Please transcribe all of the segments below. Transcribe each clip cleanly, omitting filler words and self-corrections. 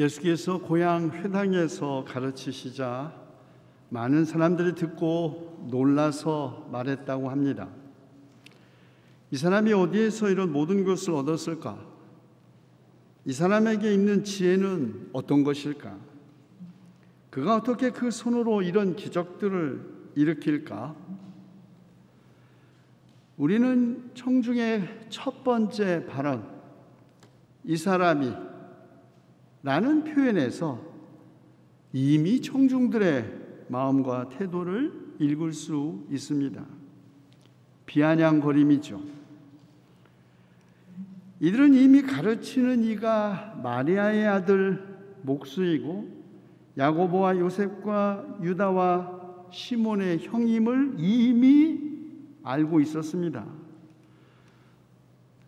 예수께서 고향 회당에서 가르치시자 많은 사람들이 듣고 놀라서 말했다고 합니다. 이 사람이 어디에서 이런 모든 것을 얻었을까? 이 사람에게 있는 지혜는 어떤 것일까? 그가 어떻게 그 손으로 이런 기적들을 일으킬까? 우리는 청중의 첫 번째 발언, 이 사람이 라는 표현에서 이미 청중들의 마음과 태도를 읽을 수 있습니다. 비아냥거림이죠. 이들은 이미 가르치는 이가 마리아의 아들 목수이고 야고보와 요셉과 유다와 시몬의 형임을 이미 알고 있었습니다.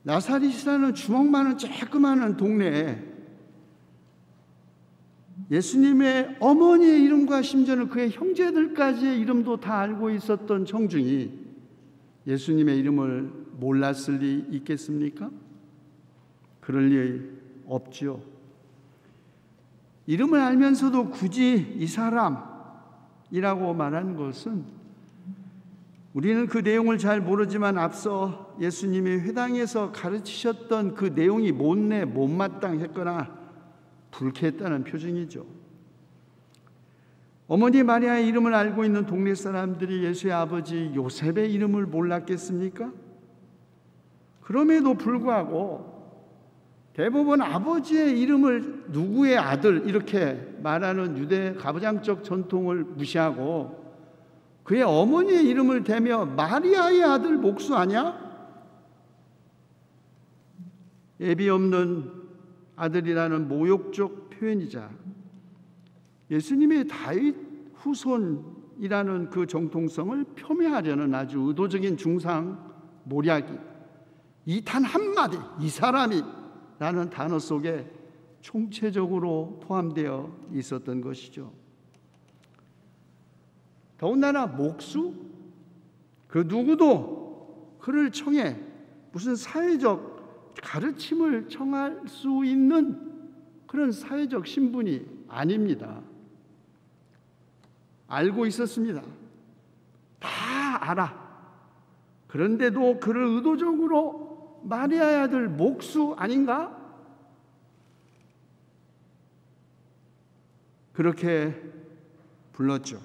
나사렛이라는 주먹 많은 조그마한 동네에 예수님의 어머니의 이름과 심지어는 그의 형제들까지의 이름도 다 알고 있었던 청중이 예수님의 이름을 몰랐을 리 있겠습니까? 그럴 리 없지요. 이름을 알면서도 굳이 이 사람이라고 말한 것은 우리는 그 내용을 잘 모르지만 앞서 예수님이 회당에서 가르치셨던 그 내용이 못마땅했거나 불쾌했다는 표징이죠. 어머니 마리아의 이름을 알고 있는 동네 사람들이 예수의 아버지 요셉의 이름을 몰랐겠습니까? 그럼에도 불구하고 대부분 아버지의 이름을 누구의 아들 이렇게 말하는 유대 가부장적 전통을 무시하고 그의 어머니의 이름을 대며 마리아의 아들 목수 아니야? 애비 없는 아들이라는 모욕적 표현이자 예수님의 다윗 후손이라는 그 정통성을 폄훼하려는 아주 의도적인 중상모략이 이 단 한마디 이 사람이 라는 단어 속에 총체적으로 포함되어 있었던 것이죠. 더군다나 목수? 그 누구도 그를 청해 무슨 사회적 가르침을 청할 수 있는 그런 사회적 신분이 아닙니다. 알고 있었습니다. 다 알아. 그런데도 그를 의도적으로 마리아의 아들 목수 아닌가? 그렇게 불렀죠.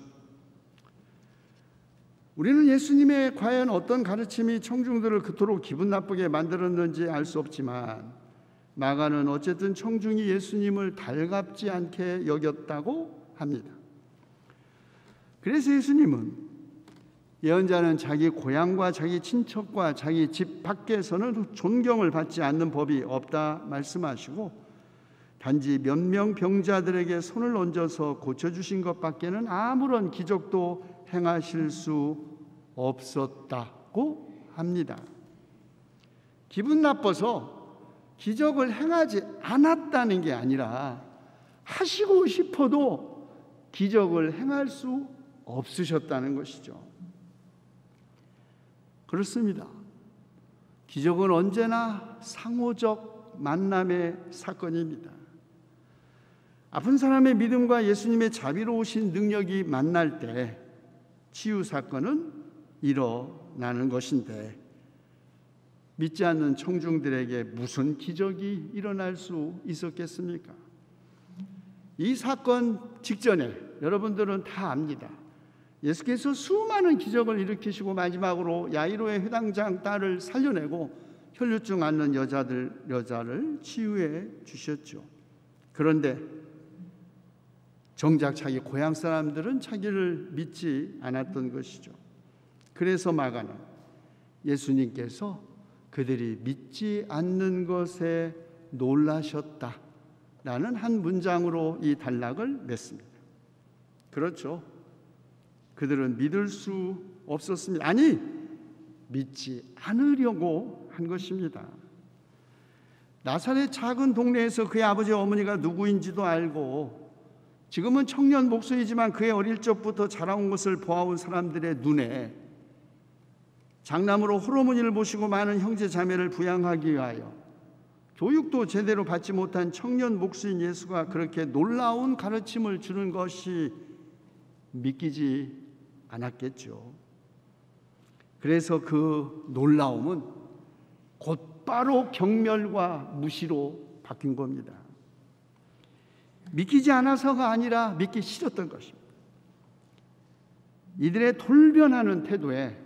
우리는 예수님의 과연 어떤 가르침이 청중들을 그토록 기분 나쁘게 만들었는지 알 수 없지만 마가는 어쨌든 청중이 예수님을 달갑지 않게 여겼다고 합니다. 그래서 예수님은 예언자는 자기 고향과 자기 친척과 자기 집 밖에서는 존경을 받지 않는 법이 없다 말씀하시고 단지 몇 명 병자들에게 손을 얹어서 고쳐주신 것밖에는 아무런 기적도 행하실 수 없었다고 합니다. 기분 나빠서 기적을 행하지 않았다는 게 아니라 하시고 싶어도 기적을 행할 수 없으셨다는 것이죠. 그렇습니다. 기적은 언제나 상호적 만남의 사건입니다. 아픈 사람의 믿음과 예수님의 자비로우신 능력이 만날 때 치유 사건은 일어나는 것인데 믿지 않는 청중들에게 무슨 기적이 일어날 수 있었겠습니까? 이 사건 직전에 여러분들은 다 압니다. 예수께서 수많은 기적을 일으키시고 마지막으로 야이로의 회당장 딸을 살려내고 혈류증 앓는 여자를 치유해 주셨죠. 그런데 정작 자기 고향 사람들은 자기를 믿지 않았던 것이죠. 그래서 마가는 예수님께서 그들이 믿지 않는 것에 놀라셨다라는 한 문장으로 이 단락을 맺습니다. 그렇죠. 그들은 믿을 수 없었습니다. 아니, 믿지 않으려고 한 것입니다. 나사렛 작은 동네에서 그의 아버지 어머니가 누구인지도 알고 지금은 청년 목수이지만 그의 어릴 적부터 자라온 것을 보아온 사람들의 눈에 장남으로 호르몬이를 모시고 많은 형제 자매를 부양하기 위하여 교육도 제대로 받지 못한 청년 목수인 예수가 그렇게 놀라운 가르침을 주는 것이 믿기지 않았겠죠. 그래서 그 놀라움은 곧바로 경멸과 무시로 바뀐 겁니다. 믿기지 않아서가 아니라 믿기 싫었던 것입니다. 이들의 돌변하는 태도에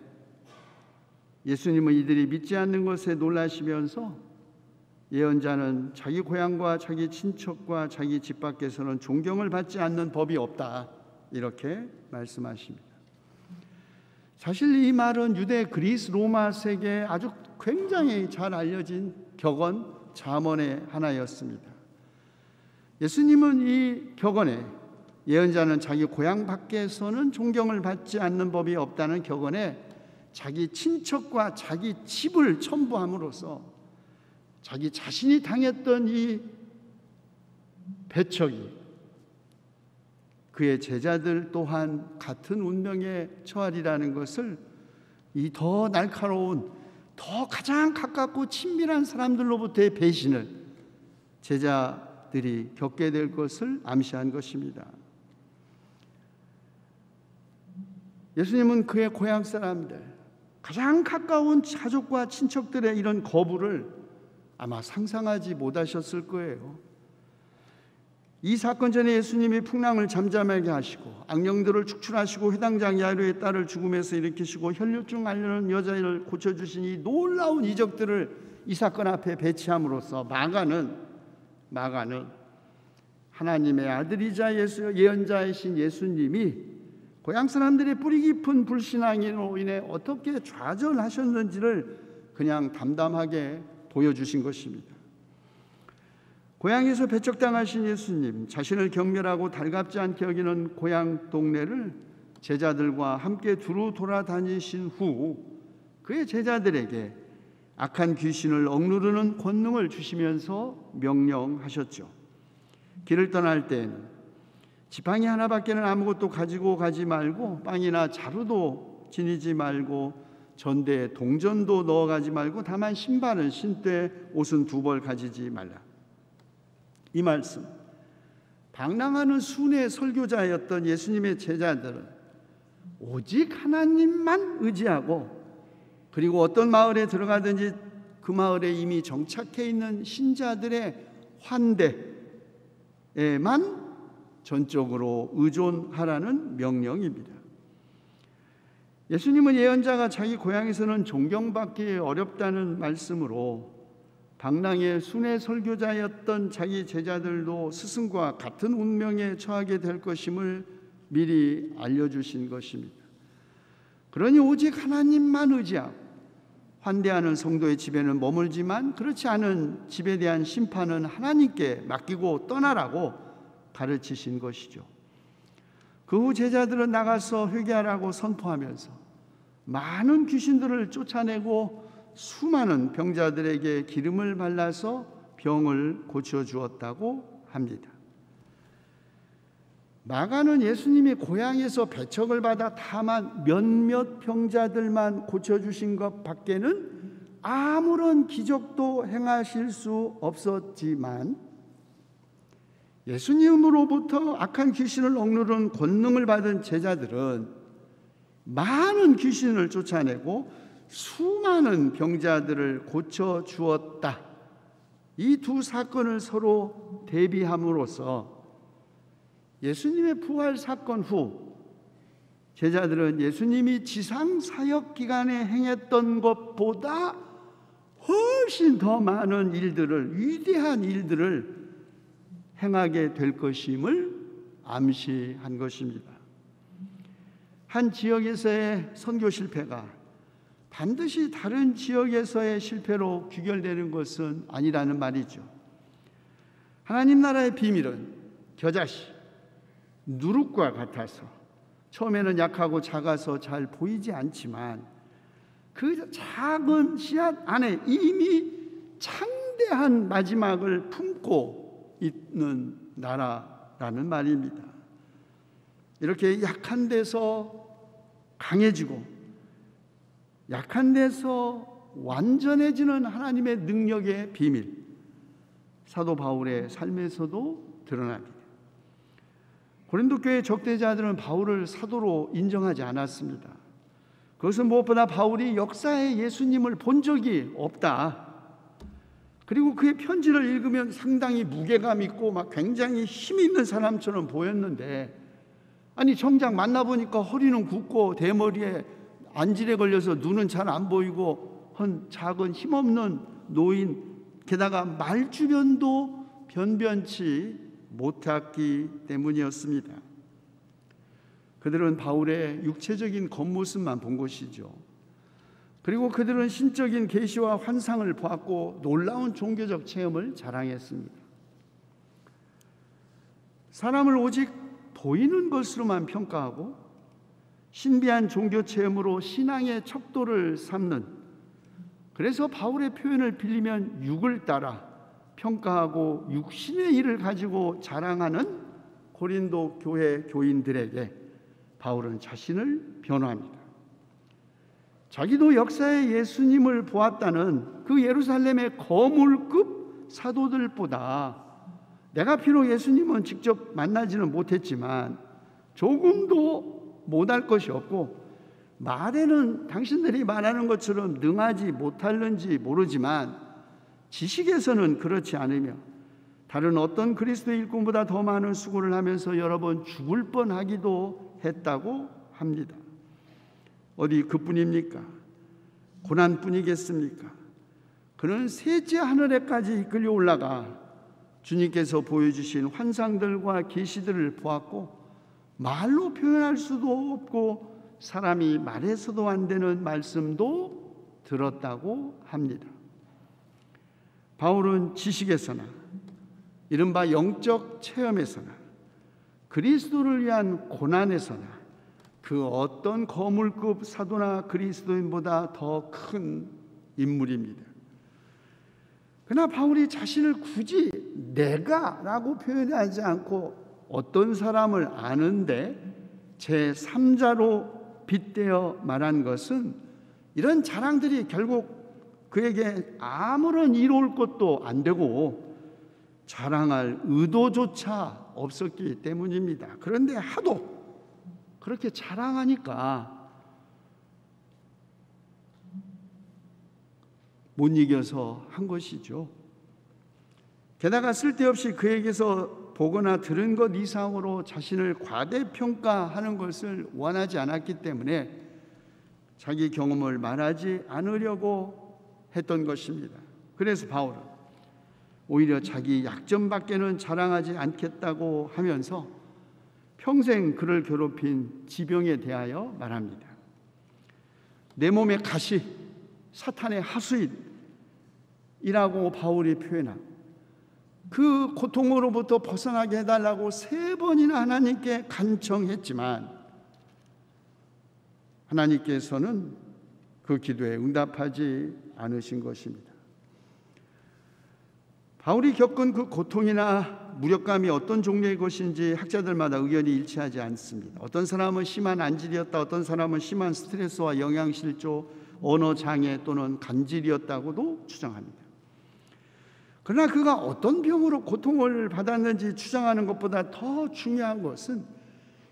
예수님은 이들이 믿지 않는 것에 놀라시면서 예언자는 자기 고향과 자기 친척과 자기 집 밖에서는 존경을 받지 않는 법이 없다, 이렇게 말씀하십니다. 사실 이 말은 유대, 그리스, 로마 세계에 아주 굉장히 잘 알려진 격언, 잠언의 하나였습니다. 예수님은 이 격언에, 예언자는 자기 고향 밖에서는 존경을 받지 않는 법이 없다는 격언에 자기 친척과 자기 집을 첨부함으로써 자기 자신이 당했던 이 배척이 그의 제자들 또한 같은 운명에 처하리라는 것을, 이 더 날카로운, 더 가장 가깝고 친밀한 사람들로부터의 배신을 제자들이 겪게 될 것을 암시한 것입니다. 예수님은 그의 고향 사람들, 가장 가까운 가족과 친척들의 이런 거부를 아마 상상하지 못하셨을 거예요. 이 사건 전에 예수님이 풍랑을 잠잠하게 하시고 악령들을 축출하시고 회당장 야이로의 딸을 죽음에서 일으키시고 혈류증 앓는 여자를 고쳐주신 이 놀라운 이적들을 이 사건 앞에 배치함으로써 마가는 하나님의 아들이자 예언자이신 예수님이 고향 사람들의 뿌리 깊은 불신앙으로 인해 어떻게 좌절하셨는지를 그냥 담담하게 보여주신 것입니다. 고향에서 배척당하신 예수님, 자신을 경멸하고 달갑지 않게 여기는 고향 동네를 제자들과 함께 두루 돌아다니신 후 그의 제자들에게 악한 귀신을 억누르는 권능을 주시면서 명령하셨죠. 길을 떠날 때에는 지팡이 하나밖에는 아무것도 가지고 가지 말고 빵이나 자루도 지니지 말고 전대에 동전도 넣어가지 말고 다만 신발은 신되 옷은 2벌 가지지 말라. 이 말씀, 방랑하는 순회 설교자였던 예수님의 제자들은 오직 하나님만 의지하고, 그리고 어떤 마을에 들어가든지 그 마을에 이미 정착해 있는 신자들의 환대에만 전적으로 의존하라는 명령입니다. 예수님은 예언자가 자기 고향에서는 존경받기 어렵다는 말씀으로 방랑의 순회 설교자였던 자기 제자들도 스승과 같은 운명에 처하게 될 것임을 미리 알려주신 것입니다. 그러니 오직 하나님만 의지하고 환대하는 성도의 집에는 머물지만 그렇지 않은 집에 대한 심판은 하나님께 맡기고 떠나라고 가르치신 것이죠. 그 후 제자들은 나가서 회개하라고 선포하면서 많은 귀신들을 쫓아내고 수많은 병자들에게 기름을 발라서 병을 고쳐주었다고 합니다. 마가는 예수님이 고향에서 배척을 받아 다만 몇몇 병자들만 고쳐주신 것 밖에는 아무런 기적도 행하실 수 없었지만, 예수님으로부터 악한 귀신을 억누르는 권능을 받은 제자들은 많은 귀신을 쫓아내고 수많은 병자들을 고쳐주었다. 이 두 사건을 서로 대비함으로써 예수님의 부활 사건 후 제자들은 예수님이 지상 사역 기간에 행했던 것보다 훨씬 더 많은 일들을, 위대한 일들을 행하게 될 것임을 암시한 것입니다. 한 지역에서의 선교 실패가 반드시 다른 지역에서의 실패로 귀결되는 것은 아니라는 말이죠. 하나님 나라의 비밀은 겨자씨, 누룩과 같아서 처음에는 약하고 작아서 잘 보이지 않지만 그 작은 씨앗 안에 이미 창대한 마지막을 품고 있는 나라라는 말입니다. 이렇게 약한 데서 강해지고 약한 데서 완전해지는 하나님의 능력의 비밀, 사도 바울의 삶에서도 드러납니다. 고린도 교회 적대자들은 바울을 사도로 인정하지 않았습니다. 그것은 무엇보다 바울이 역사에 예수님을 본 적이 없다. 그리고 그의 편지를 읽으면 상당히 무게감 있고 막 굉장히 힘 있는 사람처럼 보였는데, 아니 정작 만나보니까 허리는 굽고 대머리에 안질에 걸려서 눈은 잘 안 보이고 한 작은 힘없는 노인, 게다가 말주변도 변변치 못했기 때문이었습니다. 그들은 바울의 육체적인 겉모습만 본 것이죠. 그리고 그들은 신적인 계시와 환상을 보았고 놀라운 종교적 체험을 자랑했습니다. 사람을 오직 보이는 것으로만 평가하고 신비한 종교 체험으로 신앙의 척도를 삼는, 그래서 바울의 표현을 빌리면 육을 따라 평가하고 육신의 일을 가지고 자랑하는 고린도 교회 교인들에게 바울은 자신을 변호합니다. 자기도 역사에 예수님을 보았다는 그 예루살렘의 거물급 사도들보다, 내가 비록 예수님은 직접 만나지는 못했지만 조금도 못할 것이 없고, 말에는 당신들이 말하는 것처럼 능하지 못할는지 모르지만 지식에서는 그렇지 않으며 다른 어떤 그리스도 일꾼보다 더 많은 수고를 하면서 여러 번 죽을 뻔하기도 했다고 합니다. 어디 그뿐입니까? 고난뿐이겠습니까? 그는 셋째 하늘에까지 이끌려 올라가 주님께서 보여주신 환상들과 계시들을 보았고, 말로 표현할 수도 없고 사람이 말해서도 안 되는 말씀도 들었다고 합니다. 바울은 지식에서나 이른바 영적 체험에서나 그리스도를 위한 고난에서나 그 어떤 거물급 사도나 그리스도인보다 더 큰 인물입니다. 그러나 바울이 자신을 굳이 내가라고 표현하지 않고 어떤 사람을 아는데 제3자로 빗대어 말한 것은, 이런 자랑들이 결국 그에게 아무런 이로울 것도 안 되고 자랑할 의도조차 없었기 때문입니다. 그런데 하도 그렇게 자랑하니까 못 이겨서 한 것이죠. 게다가 쓸데없이 그에게서 보거나 들은 것 이상으로 자신을 과대평가하는 것을 원하지 않았기 때문에 자기 경험을 말하지 않으려고 했던 것입니다. 그래서 바울은 오히려 자기 약점밖에는 자랑하지 않겠다고 하면서 평생 그를 괴롭힌 지병에 대하여 말합니다. 내 몸의 가시, 사탄의 하수인이라고 바울이 표현합니다. 그 고통으로부터 벗어나게 해달라고 3번이나 하나님께 간청했지만 하나님께서는 그 기도에 응답하지 않으신 것입니다. 바울이 겪은 그 고통이나 무력감이 어떤 종류의 것인지 학자들마다 의견이 일치하지 않습니다. 어떤 사람은 심한 안질이었다, 어떤 사람은 심한 스트레스와 영양실조, 언어장애 또는 간질이었다고도 주장합니다. 그러나 그가 어떤 병으로 고통을 받았는지 주장하는 것보다 더 중요한 것은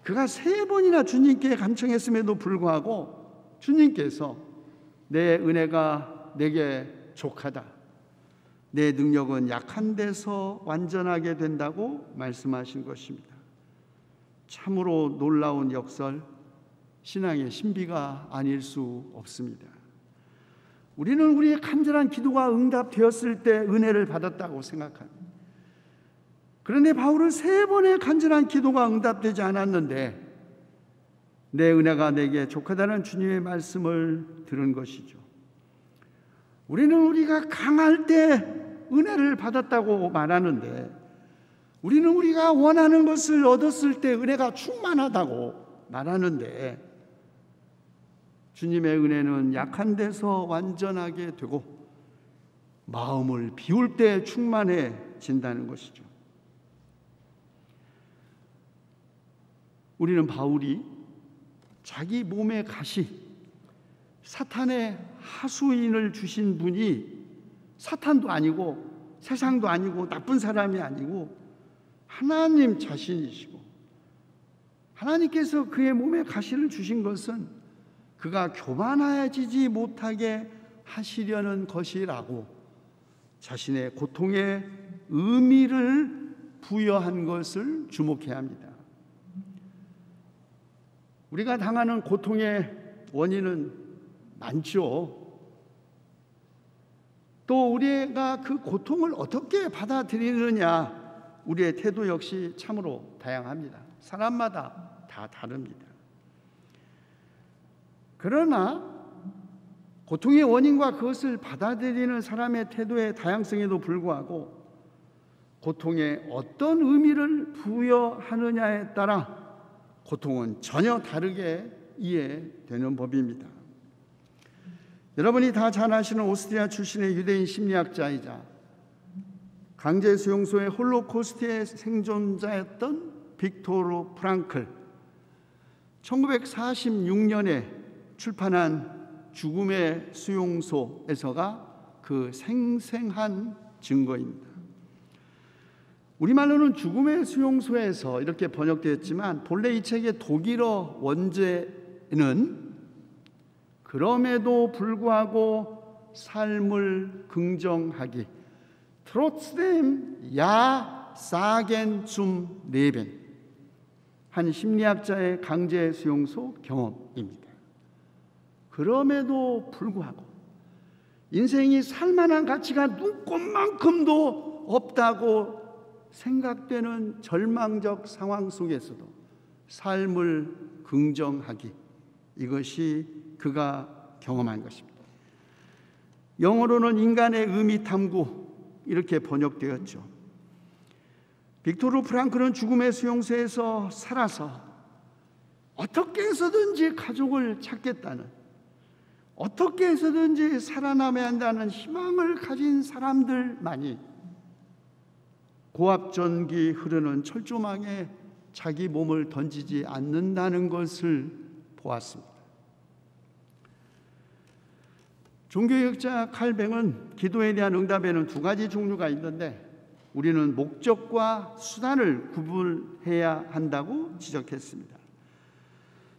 그가 3번이나 주님께 간청했음에도 불구하고 주님께서 내 은혜가 내게 족하다, 내 능력은 약한 데서 완전하게 된다고 말씀하신 것입니다. 참으로 놀라운 역설, 신앙의 신비가 아닐 수 없습니다. 우리는 우리의 간절한 기도가 응답되었을 때 은혜를 받았다고 생각합니다. 그런데 바울은 3번의 간절한 기도가 응답되지 않았는데 내 은혜가 내게 족하다는 주님의 말씀을 들은 것이죠. 우리는 우리가 강할 때 은혜를 받았다고 말하는데, 우리는 우리가 원하는 것을 얻었을 때 은혜가 충만하다고 말하는데, 주님의 은혜는 약한 데서 완전하게 되고 마음을 비울 때 충만해진다는 것이죠. 우리는 바울이 자기 몸의 가시, 사탄의 하수인을 주신 분이 사탄도 아니고 세상도 아니고 나쁜 사람이 아니고 하나님 자신이시고, 하나님께서 그의 몸에 가시를 주신 것은 그가 교만해지지 못하게 하시려는 것이라고 자신의 고통에 의미를 부여한 것을 주목해야 합니다. 우리가 당하는 고통의 원인은 많죠. 또 우리가 그 고통을 어떻게 받아들이느냐, 우리의 태도 역시 참으로 다양합니다. 사람마다 다 다릅니다. 그러나 고통의 원인과 그것을 받아들이는 사람의 태도의 다양성에도 불구하고 고통에 어떤 의미를 부여하느냐에 따라 고통은 전혀 다르게 이해되는 법입니다. 여러분이 다 잘 아시는 오스트리아 출신의 유대인 심리학자이자 강제 수용소의 홀로코스트의 생존자였던 빅토르 프랑클, 1946년에 출판한 죽음의 수용소에서가 그 생생한 증거입니다. 우리말로는 죽음의 수용소에서 이렇게 번역되었지만 본래 이 책의 독일어 원제는 그럼에도 불구하고 삶을 긍정하기, 트로츠뎀 야 사겐 zum Leben, 한 심리학자의 강제 수용소 경험입니다. 그럼에도 불구하고 인생이 살만한 가치가 눈꼽만큼도 없다고 생각되는 절망적 상황 속에서도 삶을 긍정하기, 이것이 그가 경험한 것입니다. 영어로는 인간의 의미 탐구, 이렇게 번역되었죠. 빅토르 프랑클은 죽음의 수용소에서 살아서 어떻게 해서든지 가족을 찾겠다는, 어떻게 해서든지 살아남아야 한다는 희망을 가진 사람들만이 고압전기 흐르는 철조망에 자기 몸을 던지지 않는다는 것을 보았습니다. 종교학자 칼뱅은 기도에 대한 응답에는 두 가지 종류가 있는데 우리는 목적과 수단을 구분해야 한다고 지적했습니다.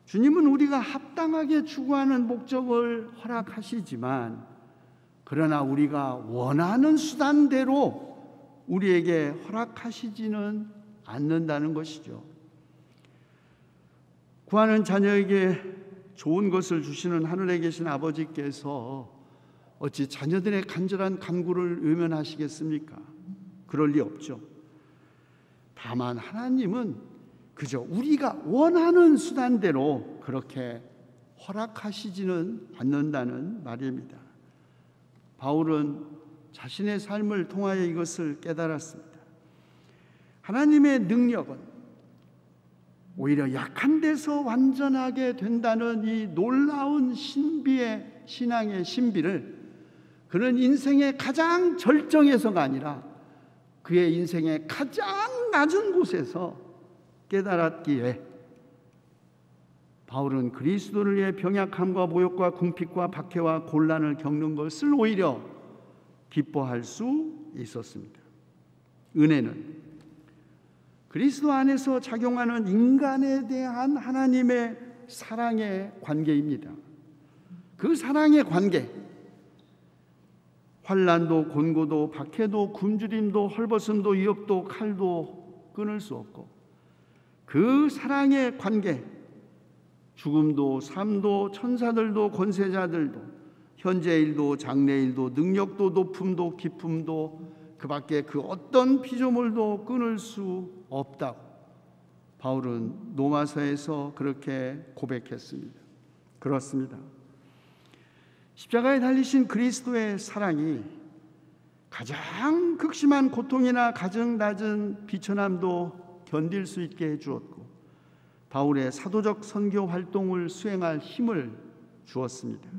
주님은 우리가 합당하게 추구하는 목적을 허락하시지만, 그러나 우리가 원하는 수단대로 우리에게 허락하시지는 않는다는 것이죠. 구하는 자녀에게 좋은 것을 주시는 하늘에 계신 아버지께서 어찌 자녀들의 간절한 간구를 외면하시겠습니까? 그럴 리 없죠. 다만 하나님은 그저 우리가 원하는 수단대로 그렇게 허락하시지는 않는다는 말입니다. 바울은 자신의 삶을 통하여 이것을 깨달았습니다. 하나님의 능력은 오히려 약한 데서 완전하게 된다는 이 놀라운 신비의 신앙의 신비를 그는 인생의 가장 절정에서가 아니라 그의 인생의 가장 낮은 곳에서 깨달았기에 바울은 그리스도를 위해 병약함과 모욕과 궁핍과 박해와 곤란을 겪는 것을 오히려 기뻐할 수 있었습니다. 은혜는 그리스도 안에서 작용하는 인간에 대한 하나님의 사랑의 관계입니다. 그 사랑의 관계, 환난도 곤고도 박해도 굶주림도 헐벗음도 유혹도 칼도 끊을 수 없고, 그 사랑의 관계, 죽음도 삶도 천사들도 권세자들도 현재 일도 장래 일도 능력도 높음도 기쁨도 그 밖에 그 어떤 피조물도 끊을 수 없다고 바울은 로마서에서 그렇게 고백했습니다. 그렇습니다. 십자가에 달리신 그리스도의 사랑이 가장 극심한 고통이나 가장 낮은 비천함도 견딜 수 있게 해주었고 바울의 사도적 선교 활동을 수행할 힘을 주었습니다.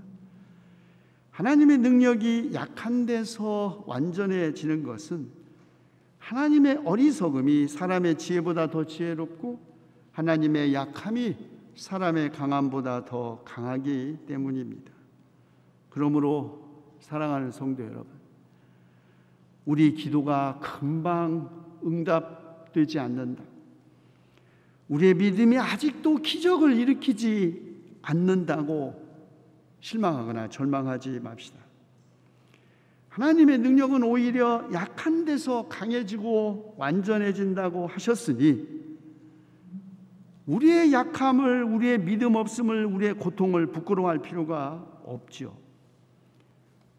하나님의 능력이 약한 데서 완전해지는 것은 하나님의 어리석음이 사람의 지혜보다 더 지혜롭고 하나님의 약함이 사람의 강함보다 더 강하기 때문입니다. 그러므로 사랑하는 성도 여러분, 우리 기도가 금방 응답되지 않는다. 우리의 믿음이 아직도 기적을 일으키지 않는다고 실망하거나 절망하지 맙시다. 하나님의 능력은 오히려 약한 데서 강해지고 완전해진다고 하셨으니 우리의 약함을, 우리의 믿음 없음을, 우리의 고통을 부끄러워할 필요가 없지요.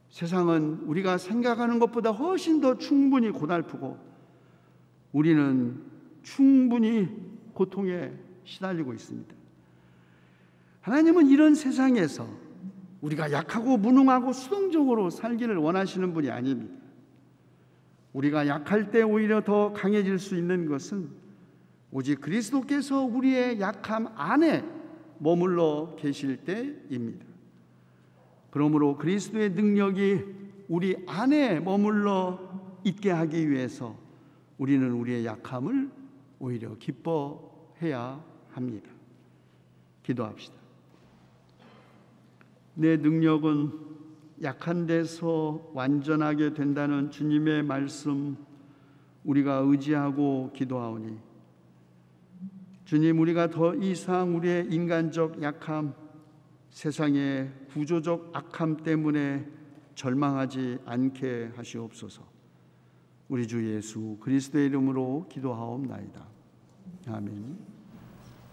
세상은 우리가 생각하는 것보다 훨씬 더 충분히 고달프고 우리는 충분히 고통에 시달리고 있습니다. 하나님은 이런 세상에서 우리가 약하고 무능하고 수동적으로 살기를 원하시는 분이 아닙니다. 우리가 약할 때 오히려 더 강해질 수 있는 것은 오직 그리스도께서 우리의 약함 안에 머물러 계실 때입니다. 그러므로 그리스도의 능력이 우리 안에 머물러 있게 하기 위해서 우리는 우리의 약함을 오히려 기뻐해야 합니다. 기도합시다. 내 능력은 약한 데서 완전하게 된다는 주님의 말씀 우리가 의지하고 기도하오니 주님, 우리가 더 이상 우리의 인간적 약함, 세상의 구조적 악함 때문에 절망하지 않게 하시옵소서. 우리 주 예수 그리스도의 이름으로 기도하옵나이다. 아멘.